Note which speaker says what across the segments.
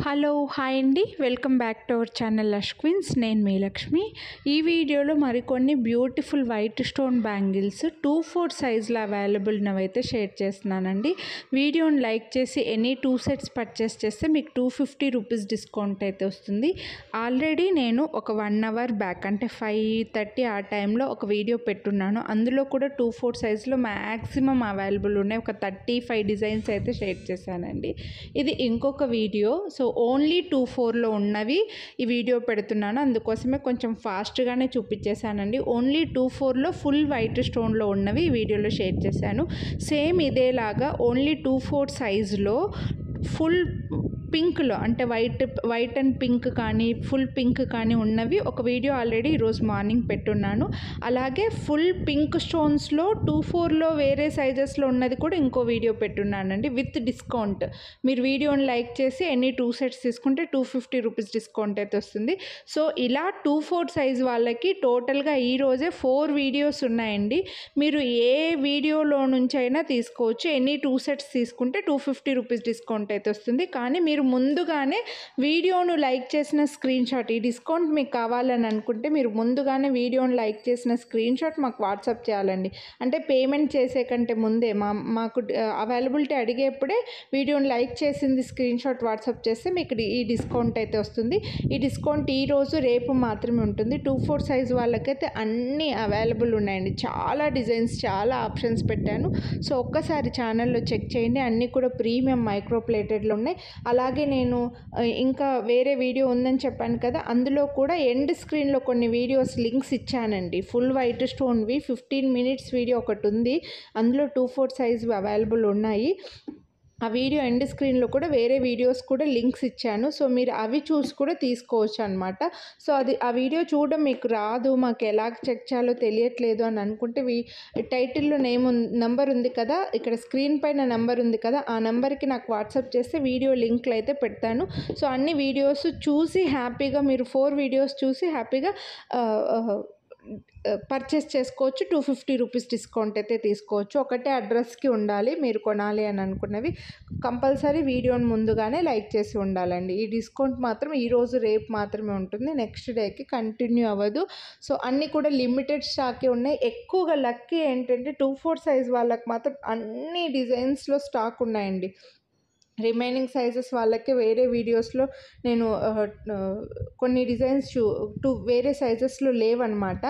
Speaker 1: Hello hi అండి, welcome back to our channel lush queens. నేను మీ లక్ష్మి. ఈ వీడియోలో మరికొన్ని బ్యూటిఫుల్ వైట్ స్టోన్ బ్యాంగిల్స్ 2/4 సైజులో అవైలబుల్ నవైతే షేర్ చేస్తున్నానండి. వీడియోని లైక్ చేసి ఎనీ 2 సెట్స్ పర్చేస్ చేస్తే మీకు 250 రూపీస్ డిస్కౌంట్ అయితే వస్తుంది. ఆల్రెడీ నేను ఒక 1 అవర్ బ్యాక్ అంటే 5:30 ఆ టైంలో ఒక వీడియో పెట్టున్నాను. అందులో కూడా 2/4 సైజులో మ్యాక్సిమం అవైలబుల్ ఉన్నాయి. ఒక 35 డిజైన్స్ అయితే షేర్ చేశానండి. ఇది ఇంకొక వీడియో. సో ఓన్లీ 2/4లో ఉన్నవి ఈ వీడియో పెడుతున్నాను. అందుకోసమే కొంచెం ఫాస్ట్గానే చూపించేశానండి. ఓన్లీ 2/4లో ఫుల్ వైట్ స్టోన్లో ఉన్నవి ఈ వీడియోలో షేర్ చేశాను. సేమ్ ఇదేలాగా ఓన్లీ 2/4 సైజులో ఫుల్ పింక్లో అంటే వైట్ అండ్ పింక్ కానీ ఫుల్ పింక్ కానీ ఉన్నవి ఒక వీడియో ఆల్రెడీ ఈరోజు మార్నింగ్ పెట్టున్నాను. అలాగే ఫుల్ పింక్ స్టోన్స్లో 2/4లో వేరే సైజెస్లో ఉన్నది కూడా ఇంకో వీడియో పెట్టున్నానండి విత్ డిస్కౌంట్. మీరు వీడియోని లైక్ చేసి ఎనీ 2 సెట్స్ తీసుకుంటే 250 రూపీస్ డిస్కౌంట్ అయితే వస్తుంది. సో ఇలా 2/4 సైజ్ వాళ్ళకి టోటల్గా ఈరోజే 4 వీడియోస్ ఉన్నాయండి. మీరు ఏ వీడియోలో నుంచి అయినా తీసుకోవచ్చు. ఎనీ 2 సెట్స్ తీసుకుంటే 250 రూపీస్ డిస్కౌంట్ అయితే వస్తుంది. కానీ మీరు ముందుగానే వీడియోను లైక్ చేసిన స్క్రీన్ షాట్, ఈ డిస్కౌంట్ మీకు కావాలని అనుకుంటే మీరు ముందుగానే వీడియోను లైక్ చేసిన స్క్రీన్ షాట్ మాకు వాట్సాప్ చేయాలండి. అంటే పేమెంట్ చేసే కంటే ముందే మాకు అవైలబిలిటీ అడిగేప్పుడే వీడియోని లైక్ చేసింది స్క్రీన్ షాట్ వాట్సాప్ చేస్తే మీకు ఈ డిస్కౌంట్ అయితే వస్తుంది. ఈ డిస్కౌంట్ ఈరోజు రేపు మాత్రమే ఉంటుంది. 2/4 సైజ్ వాళ్ళకైతే అన్నీ అవైలబుల్ ఉన్నాయండి. చాలా డిజైన్స్, చాలా ఆప్షన్స్ పెట్టాను. సో ఒక్కసారి ఛానల్లో చెక్ చేయండి. అన్నీ కూడా ప్రీమియం మైక్రో ప్లేటెడ్లో ఉన్నాయి. అలాగే నేను ఇంకా వేరే వీడియో ఉందని చెప్పాను కదా, అందులో కూడా ఎండ్ స్క్రీన్లో కొన్ని వీడియోస్ లింక్స్ ఇచ్చానండి. ఫుల్ వైట్ స్టోన్వి 15 మినిట్స్ వీడియో ఒకటి ఉంది. అందులో 2/4 సైజు అవైలబుల్ ఉన్నాయి. ఆ వీడియో ఎండ్ స్క్రీన్లో కూడా వేరే వీడియోస్ కూడా లింక్స్ ఇచ్చాను. సో మీరు అవి చూసి కూడా తీసుకోవచ్చు అనమాట. సో ఆ వీడియో చూడడం మీకు రాదు, మాకు ఎలా చెక్ చేయాలో తెలియట్లేదు అని అనుకుంటే టైటిల్లో నంబర్ ఉంది కదా, ఇక్కడ స్క్రీన్ పైన నంబర్ ఉంది కదా, ఆ నెంబర్కి నాకు వాట్సాప్ చేస్తే వీడియో లింక్లు అయితే పెడతాను. సో అన్ని వీడియోస్ చూసి హ్యాపీగా మీరు 4 వీడియోస్ చూసి హ్యాపీగా పర్చేస్ చేసుకోవచ్చు. 250 రూపీస్ డిస్కౌంట్ అయితే తీసుకోవచ్చు. ఒకటే అడ్రస్కి ఉండాలి. మీరు కొనాలి అని అనుకున్నవి కంపల్సరీ వీడియోని ముందుగానే లైక్ చేసి ఉండాలండి. ఈ డిస్కౌంట్ మాత్రం ఈరోజు రేపు మాత్రమే ఉంటుంది. నెక్స్ట్ డేకి కంటిన్యూ అవ్వదు. సో అన్నీ కూడా లిమిటెడ్ స్టాకే ఉన్నాయి. ఎక్కువగా లక్కీ ఏంటంటే 2/4 సైజ్ వాళ్ళకి మాత్రం అన్ని డిజైన్స్లో స్టాక్ ఉన్నాయండి. రిమైనింగ్ సైజెస్ వాళ్ళకి వేరే వీడియోస్లో నేను కొన్ని డిజైన్స్ వేరే సైజెస్లో లేవన్నమాట.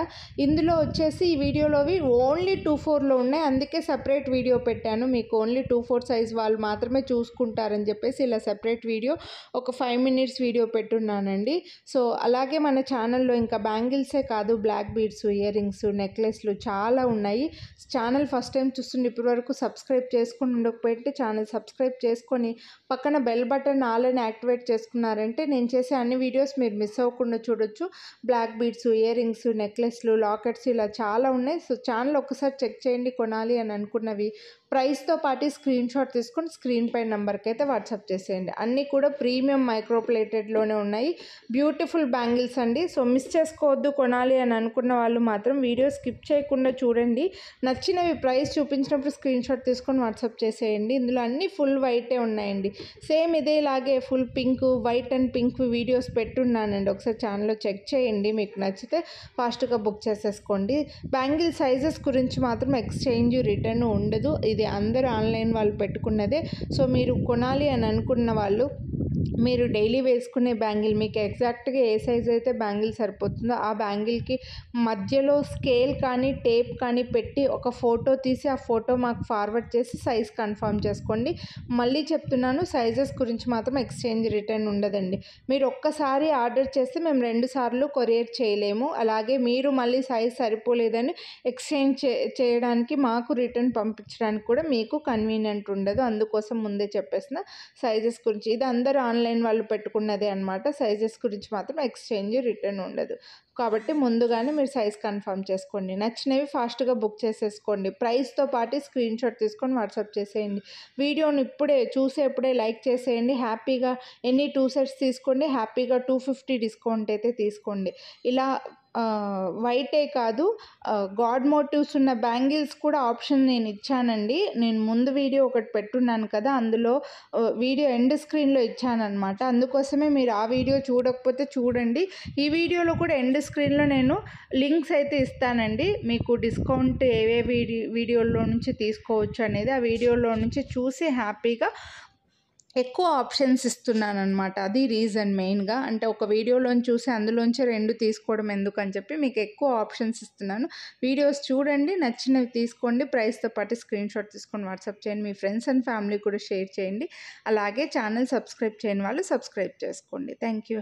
Speaker 1: ఇందులో వచ్చేసి ఈ వీడియోలోవి ఓన్లీ 2/4లో ఉన్నాయి. అందుకే సపరేట్ వీడియో పెట్టాను. మీకు ఓన్లీ 2/4 సైజ్ వాళ్ళు మాత్రమే చూసుకుంటారని చెప్పేసి ఇలా సపరేట్ వీడియో ఒక 5 మినిట్స్ వీడియో పెట్టున్నానండి. సో అలాగే మన ఛానల్లో ఇంకా బ్యాంగిల్సే కాదు, బ్లాక్ బీడ్స్, ఇయర్ రింగ్స్, నెక్లెస్లు చాలా ఉన్నాయి. ఛానల్ ఫస్ట్ టైం చూస్తుంటే ఇప్పటి వరకు సబ్స్క్రైబ్ చేసుకుని ఉండకపోతే ఛానల్ సబ్స్క్రైబ్ చేసుకొని పక్కన బెల్ బటన్ ఆల్ అని యాక్టివేట్ చేసుకున్నారంటే నేను చేసే అన్ని వీడియోస్ మీరు మిస్ అవ్వకుండా చూడొచ్చు. బ్లాక్ బీడ్స్, ఇయర్ రింగ్స్, నెక్లెస్లు, లాకెట్స్ ఇలా చాలా ఉన్నాయి. సో ఛానల్ ఒక్కసారి చెక్ చేయండి. కొనాలి అని అనుకున్నవి ప్రైస్తో పాటు స్క్రీన్ షాట్ తీసుకొని స్క్రీన్ పై నెంబర్కి అయితే వాట్సాప్ చేసేయండి. అన్నీ కూడా ప్రీమియం మైక్రో ప్లేటెడ్లోనే ఉన్నాయి. బ్యూటిఫుల్ బ్యాంగిల్స్ అండి. సో మిస్ చేసుకోవద్దు. కొనాలి అని అనుకున్న వాళ్ళు మాత్రం వీడియో స్కిప్ చేయకుండా చూడండి. నచ్చినవి ప్రైస్ చూపించినప్పుడు స్క్రీన్ షాట్ తీసుకొని వాట్సాప్ చేసేయండి. ఇందులో అన్నీ ఫుల్ వైటే ఉన్నాయండి. సేమ్ ఇదేలాగే full pink, white and pink videos పెట్టున్నానండి. ఒకసారి ఛానల్లో చెక్ చేయండి. మీకు నచ్చితే ఫాస్ట్గా బుక్ చేసేసుకోండి. బ్యాంగిల్ సైజెస్ గురించి మాత్రం ఎక్స్చేంజ్, రిటర్న్ ఉండదు. ఇది అందరూ ఆన్లైన్ వాళ్ళు పెట్టుకున్నదే. సో మీరు కొనాలి అని అనుకున్న వాళ్ళు మీరు డైలీ వేసుకునే బ్యాంగిల్, మీకు ఎగ్జాక్ట్గా ఏ సైజ్ అయితే బ్యాంగిల్ సరిపోతుందో ఆ బ్యాంగిల్కి మధ్యలో స్కేల్ కానీ టేప్ కానీ పెట్టి ఒక ఫోటో తీసి ఆ ఫోటో మాకు ఫార్వర్డ్ చేసి సైజ్ కన్ఫర్మ్ చేసుకోండి. మళ్ళీ చెప్తున్నాను, సైజెస్ గురించి మాత్రం ఎక్స్చేంజ్, రిటర్న్ ఉండదండి. మీరు ఒక్కసారి ఆర్డర్ చేస్తే మేము 2 సార్లు కొరియర్ చేయలేము. అలాగే మీరు మళ్ళీ సైజ్ సరిపోలేదని ఎక్స్చేంజ్ చేయడానికి మాకు రిటర్న్ పంపించడానికి కూడా మీకు కన్వీనియంట్ ఉండదు. అందుకోసం ముందే చెప్పేసిన సైజెస్ గురించి. ఇది అందరూ ఆన్లైన్ వాళ్ళు పెట్టుకున్నదే అనమాట. సైజెస్ గురించి మాత్రం ఎక్స్చేంజ్, రిటర్న్ ఉండదు. కాబట్టి ముందుగానే మీరు సైజ్ కన్ఫర్మ్ చేసుకోండి. నచ్చినవి ఫాస్ట్గా బుక్ చేసేసుకోండి. ప్రైస్తో పాటు స్క్రీన్ షాట్ తీసుకొని వాట్సాప్ చేసేయండి. వీడియోని చూసేప్పుడే లైక్ చేసేయండి. హ్యాపీగా ఎనీ 2 సెట్స్ తీసుకోండి. హ్యాపీగా 250 డిస్కౌంట్ అయితే తీసుకోండి. ఇలా వైటే కాదు గాడ్ మోటివ్స్ ఉన్న బ్యాంగిల్స్ కూడా ఆప్షన్ నేను ఇచ్చానండి. నేను ముందు వీడియో ఒకటి పెట్టున్నాను కదా, అందులో వీడియో ఎండ్ స్క్రీన్లో ఇచ్చానమాట. అందుకోసమే మీరు ఆ వీడియో చూడకపోతే చూడండి. ఈ వీడియోలో కూడా ఎండ్ స్క్రీన్లో నేను లింక్స్ అయితే ఇస్తానండి. మీకు డిస్కౌంట్ ఏవే వీడియోలో నుంచి తీసుకోవచ్చు అనేది ఆ వీడియోలో నుంచి చూసి హ్యాపీగా ఎక్కువ ఆప్షన్స్ ఇస్తున్నానమాట. అది రీజన్ మెయిన్గా. అంటే ఒక వీడియోలోని చూసి అందులోంచి 2 తీసుకోవడం ఎందుకని చెప్పి మీకు ఎక్కువ ఆప్షన్స్ ఇస్తున్నాను. వీడియోస్ చూడండి, నచ్చినవి తీసుకోండి. ప్రైస్తో పాటు స్క్రీన్ షాట్ తీసుకొని వాట్సాప్ చేయండి. మీ ఫ్రెండ్స్ అండ్ ఫ్యామిలీ కూడా షేర్ చేయండి. అలాగే ఛానల్ సబ్స్క్రైబ్ చేయని వాళ్ళు సబ్స్క్రైబ్ చేసుకోండి. Thank you.